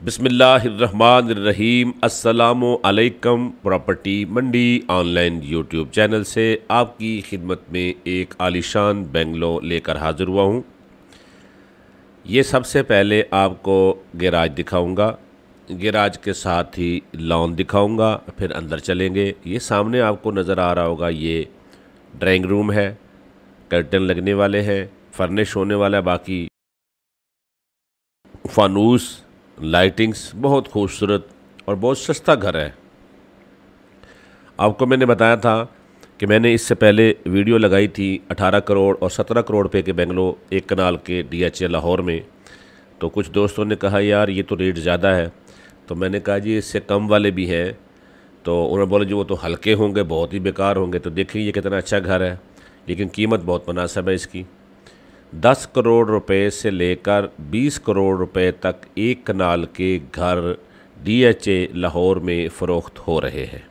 बिस्मिल्लाहिर्रहमानिर्रहीम। अस्सलामु अलैकुम। प्रॉपर्टी मंडी ऑनलाइन यूट्यूब चैनल से आपकी खिदमत में एक आलीशान बेंगलो लेकर हाज़िर हुआ हूँ। ये सबसे पहले आपको गैराज दिखाऊंगा, गैराज के साथ ही लॉन दिखाऊंगा, फिर अंदर चलेंगे। ये सामने आपको नज़र आ रहा होगा, ये ड्राइंग रूम है, कर्टन लगने वाले हैं, फर्निश होने वाला है, बाकी फानूस लाइटिंग्स, बहुत खूबसूरत और बहुत सस्ता घर है। आपको मैंने बताया था कि मैंने इससे पहले वीडियो लगाई थी 18 करोड़ और 17 करोड़ रुपए के बेंगलो एक कनाल के DHA लाहौर में। तो कुछ दोस्तों ने कहा यार ये तो रेट ज़्यादा है, तो मैंने कहा जी इससे कम वाले भी हैं। तो उन्होंने बोला जी वो तो हल्के होंगे, बहुत ही बेकार होंगे। तो देखिए ये कितना अच्छा घर है, लेकिन कीमत बहुत मुनासिब है इसकी। 10 करोड़ रुपए से लेकर 20 करोड़ रुपए तक एक कनाल के घर DHA लाहौर में फ़रोख्त हो रहे हैं।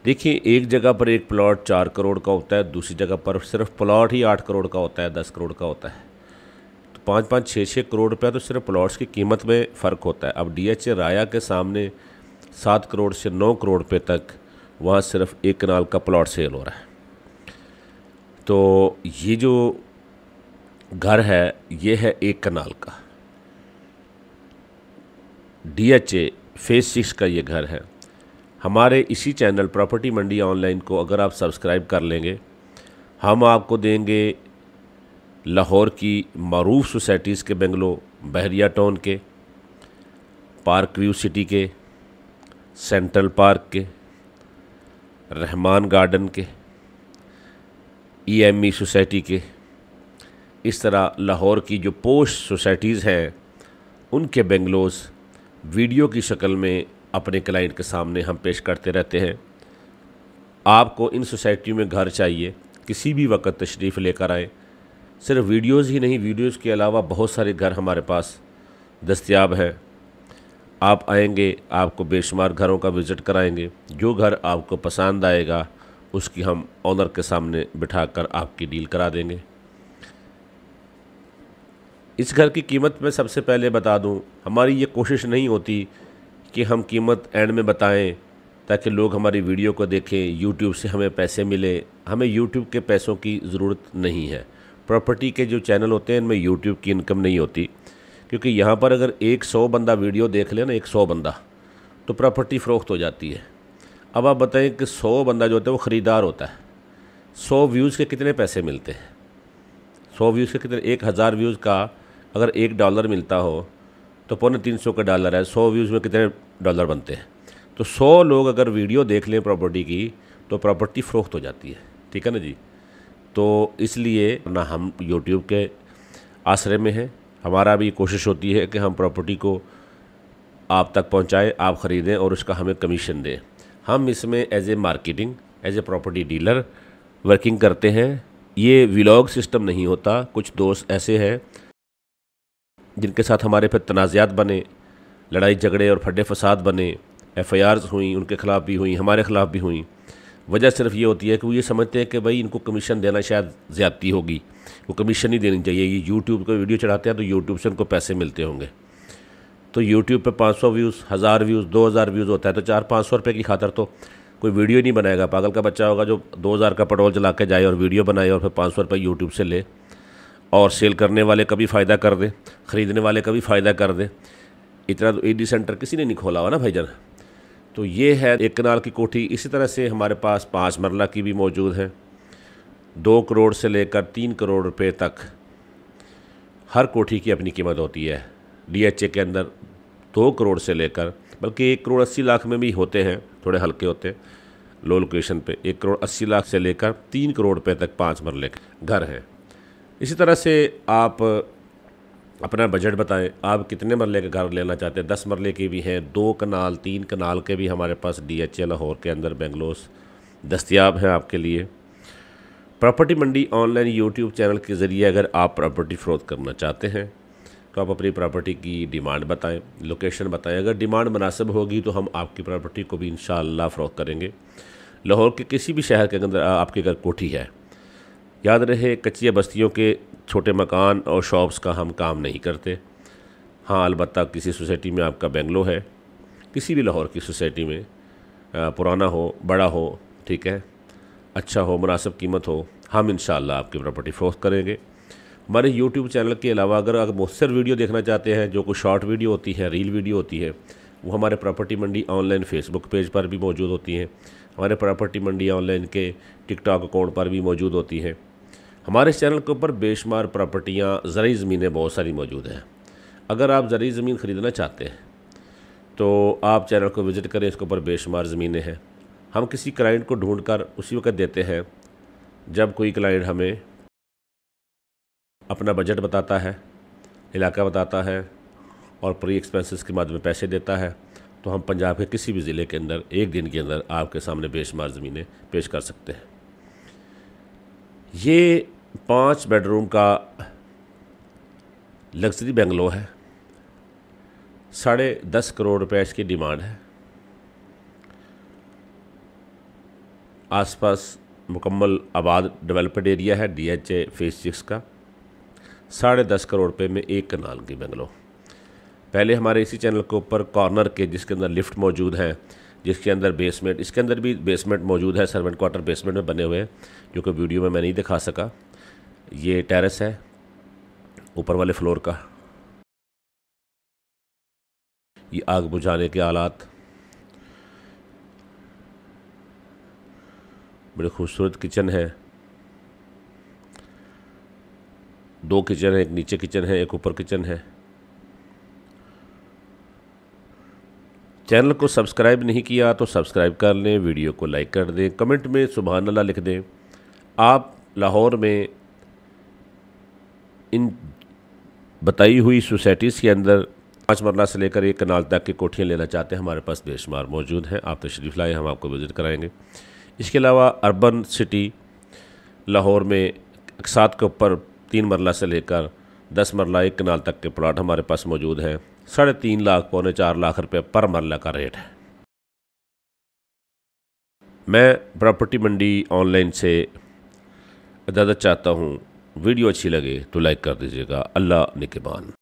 देखिए एक जगह पर एक प्लॉट 4 करोड़ का होता है, दूसरी जगह पर सिर्फ प्लॉट ही 8 करोड़ का होता है, 10 करोड़ का होता है। तो 5-5, 6-6 करोड़ रुपया तो सिर्फ प्लॉट्स की कीमत में फ़र्क होता है। अब DHA राया के सामने 7 करोड़ से 9 करोड़ रुपये तक वहाँ सिर्फ एक कनाल का प्लॉट सेल हो रहा है। तो ये जो घर है ये है एक कनाल का, DHA फेज़ 6 का ये घर है। हमारे इसी चैनल प्रॉपर्टी मंडी ऑनलाइन को अगर आप सब्सक्राइब कर लेंगे, हम आपको देंगे लाहौर की मरूफ सोसाइटीज़ के बेंगलो, बहरिया टाउन के, पार्क व्यू सिटी के, सेंट्रल पार्क के, रहमान गार्डन के, EME सोसाइटी के। इस तरह लाहौर की जो पोश सोसाइटीज़ हैं उनके बेंगलोज़ वीडियो की शक्ल में अपने क्लाइंट के सामने हम पेश करते रहते हैं। आपको इन सोसाइटियों में घर चाहिए, किसी भी वक्त तशरीफ़ लेकर आएँ। सिर्फ वीडियोज़ ही नहीं, वीडियोज़ के अलावा बहुत सारे घर हमारे पास दस्तयाब हैं। आप आएंगे, आपको बेशुमार घरों का विज़िट कराएंगे। जो घर आपको पसंद आएगा उसकी हम ऑनर के सामने बिठाकर आपकी डील करा देंगे। इस घर की कीमत मैं सबसे पहले बता दूं, हमारी ये कोशिश नहीं होती कि हम कीमत एंड में बताएं ताकि लोग हमारी वीडियो को देखें, यूट्यूब से हमें पैसे मिले। हमें यूट्यूब के पैसों की ज़रूरत नहीं है। प्रॉपर्टी के जो चैनल होते हैं इनमें यूट्यूब की इनकम नहीं होती, क्योंकि यहाँ पर अगर 100 बंदा वीडियो देख ले ना, 100 बंदा, तो प्रॉपर्टी फ़रोख्त हो जाती है। अब आप बताएं कि 100 बंदा जो होता है वो ख़रीदार होता है, 100 व्यूज़ के कितने पैसे मिलते हैं? 100 व्यूज़ के कितने? 1000 व्यूज़ का अगर $1 मिलता हो तो $350 का डॉलर है, 100 व्यूज़ में कितने डॉलर बनते हैं? तो 100 लोग अगर वीडियो देख लें प्रॉपर्टी की तो प्रॉपर्टी फ़रोख्त हो जाती है। ठीक है ना जी। तो इसलिए ना हम यूट्यूब के आसरे में हैं, हमारा भी कोशिश होती है कि हम प्रॉपर्टी को आप तक पहुंचाएं, आप ख़रीदें और उसका हमें कमीशन दें। हम इसमें as a marketing, as a property dealer working करते हैं। ये व्लॉग सिस्टम नहीं होता। कुछ दोस्त ऐसे हैं जिनके साथ हमारे फिर तनाज़ात बने, लड़ाई झगड़े और फड्डे फसाद बने, FIRs हुई, उनके ख़िलाफ़ भी हुई, हमारे ख़िलाफ़ भी हुई। वजह सिर्फ ये होती है कि वो ये समझते हैं कि भाई इनको कमीशन देना शायद ज़्यादती होगी, वो कमीशन नहीं देनी चाहिए। ये यूट्यूब पर वीडियो चढ़ाते हैं तो यूट्यूब से उनको पैसे मिलते होंगे। तो यूट्यूब पे 500 व्यूज़, 1000 व्यूज़, 2000 व्यूज़ होता है, तो 400-500 रुपये की खातर तो कोई वीडियो नहीं बनाएगा। पागल का बच्चा होगा जो 2000 का पेट्रोल चला के जाए और वीडियो बनाए और फिर 500 रुपये यूट्यूब से ले। और सेल करने वाले का भी फ़ायदा कर दे, ख़रीदने वाले का भी फ़ायदा कर दे। इतना तो AD सेंटर किसी ने नहीं खोला हुआ ना भाईजान। तो ये है एक कनाल की कोठी। इसी तरह से हमारे पास 5 मरला की भी मौजूद है। 2 करोड़ से लेकर 3 करोड़ रुपए तक हर कोठी की अपनी कीमत होती है। DHA के अंदर 2 करोड़ से लेकर, बल्कि 1 करोड़ 80 लाख में भी होते हैं, थोड़े हल्के होते हैं लो लोकेशन पे। 1 करोड़ 80 लाख से लेकर 3 करोड़ रुपए तक 5 मरले के घर हैं। इसी तरह से आप अपना बजट बताएं, आप कितने मरले के घर लेना चाहते हैं। 10 मरले के भी हैं, 2 कनाल 3 कनाल के भी हमारे पास DHA लाहौर के अंदर बेंगलोस दस्तयाब हैं आपके लिए। प्रॉपर्टी मंडी ऑनलाइन यूट्यूब चैनल के ज़रिए अगर आप प्रॉपर्टी फ़रोख्त करना चाहते हैं तो आप अपनी प्रॉपर्टी की डिमांड बताएं, लोकेशन बताएं। अगर डिमांड मुनासिब होगी तो हम आपकी प्रॉपर्टी को भी इंशाअल्लाह फ़रोख्त करेंगे। लाहौर के किसी भी शहर के अंदर आपके घर कोठी है, याद रहे कच्ची बस्तियों के छोटे मकान और शॉप्स का हम काम नहीं करते। हाँ, अलबत्ता किसी सोसाइटी में आपका बेंगलो है, किसी भी लाहौर की सोसाइटी में, पुराना हो, बड़ा हो, ठीक है, अच्छा हो, मुनासिब कीमत हो, हम इंशाअल्लाह आपकी प्रॉपर्टी फरोख्त करेंगे। हमारे यूट्यूब चैनल के अलावा अगर आप मुख्तसर वीडियो देखना चाहते हैं, जो कुछ शॉर्ट वीडियो होती है, रील वीडियो होती है, वो हमारे प्रॉपर्टी मंडी ऑनलाइन फेसबुक पेज पर भी मौजूद होती हैं, हमारे प्रॉपर्टी मंडी ऑनलाइन के टिकटॉक अकाउंट पर भी मौजूद होती हैं। हमारे इस चैनल के ऊपर बेशुमार प्रॉपर्टियाँ, ज़रूरी ज़मीनें बहुत सारी मौजूद हैं। अगर आप ज़रूरी ज़मीन ख़रीदना चाहते हैं तो आप चैनल को विज़िट करें, इसके ऊपर बेशुमार ज़मीनें हैं। हम किसी क्लाइंट को ढूंढ कर उसी वक्त देते हैं जब कोई क्लाइंट हमें अपना बजट बताता है, इलाका बताता है और प्री एक्सपेंसेस के बाद में पैसे देता है, तो हम पंजाब के किसी भी ज़िले के अंदर एक दिन के अंदर आपके सामने बेशुमार ज़मीनें पेश कर सकते हैं। ये 5 बेडरूम का लग्जरी बेंगलो है, 10.5 करोड़ रुपए इसकी डिमांड है। आसपास मुकम्मल आबाद डेवलप्ड एरिया है, DHA फेज़ 6 का। 10.5 करोड़ रुपए में 1 कनाल की बेंगलो। पहले हमारे इसी चैनल के ऊपर कॉर्नर के, जिसके अंदर लिफ्ट मौजूद है, जिसके अंदर बेसमेंट, इसके अंदर भी बेसमेंट मौजूद है, सर्वेंट क्वार्टर बेसमेंट में बने हुए हैं, जो कि वीडियो में मैं नहीं दिखा सका। ये टेरेस है ऊपर वाले फ्लोर का। ये आग बुझाने के आलात, बड़े खूबसूरत किचन है। 2 किचन है, एक नीचे किचन है, एक ऊपर किचन है। चैनल को सब्सक्राइब नहीं किया तो सब्सक्राइब कर लें, वीडियो को लाइक कर दें, कमेंट में सुभान अल्लाह लिख दें। आप लाहौर में इन बताई हुई सोसाइटीज़ के अंदर 5 मरला से लेकर 1 कनाल तक की कोठियाँ लेना चाहते हैं, हमारे पास बेशुमार मौजूद हैं। आप तशरीफ़ लाएँ, हम आपको विज़िट कराएंगे। इसके अलावा अर्बन सिटी लाहौर में 7 के ऊपर 3 मरला से लेकर 10 मरला 1 कनाल तक के प्लाट हमारे पास मौजूद हैं। 3.5 लाख पौने 4 लाख रुपये पर मरला का रेट है। मैं प्रॉपर्टी मंडी ऑनलाइन से इजाज़त चाहता हूँ। वीडियो अच्छी लगे तो लाइक कर दीजिएगा। अल्लाह निगहबान।